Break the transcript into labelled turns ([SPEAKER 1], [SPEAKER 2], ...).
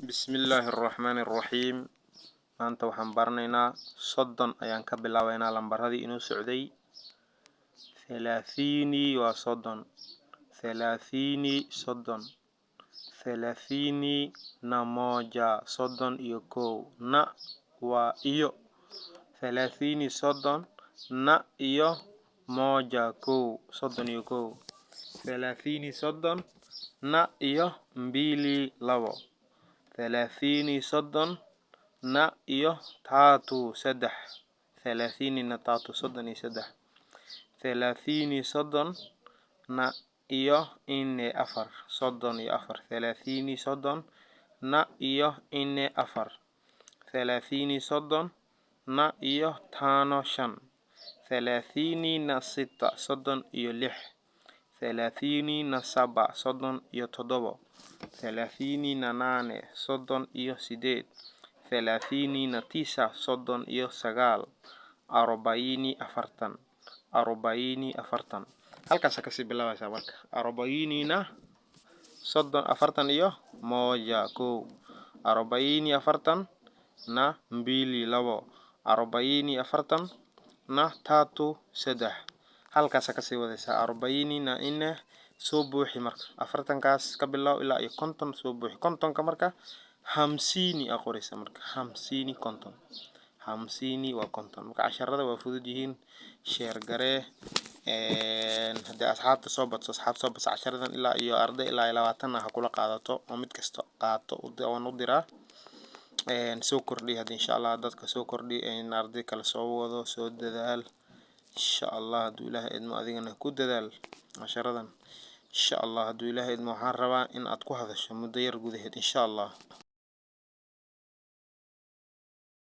[SPEAKER 1] بسم الله الرحمن الرحيم. maanta waxaan baranaynaa soddon ayaan ka bilaabaynaa lambaradii inuu socday. thelathini waa soddon, thelathini soddon, thelathini na moja soddon iyo kow, na waa iyo, thelathini soddon, na iyo moja kow soddon iyo kow, thelathini soddon, na iyo mbili labo, thelathini soddon, na iyo tatu saddex, thelathini na tatu soddon iyo saddex, thelathini soddon, na iyo nne afar soddon iyo afar, thelathini soddon, na iyo nne afar, thelathini soddon, na iyo tano shan, thelathini na sita soddon iyo lix, thelathini na saba soddon iyo toddobo, thelathini na nane soddon iyo sideed, thelathini na tisa soddon iyo sagaal, arobaini afartan, arobaini afartan. Halkaas kasii bilaabaysaa marka. Arobaini na soddon afartan iyo moja kow, arobaini afartan na mbili labo, arobaini afartan na tatu saddex. Halkaas kasii wadaysaa. Arobaini na nne soo buuxi marka. Afartankaas ka bilow ilaa iyo konton soo buuxi. Kontonka marka hamsini aa qoraysa marka. Hamsini konton. Hamsini waa konton. Marka casharada waa fudud yihiin. Share garee. Haddii asxaabta soo badso casharadan ilaa iyo arday ilaa 20 ah kula qaadato oo mid kasta qaato oo u diraa. Soo kordhi hadii insha Allah dadka soo kordhi in arday kala soo wado soo dadaal insha Allah haduu Ilaahay idmo adigana ku dadaal casharadan insha Allah haduu Ilaahay idmo waxaan rabaa in aad ku hadasho muddo yar gudaheed insha Allah.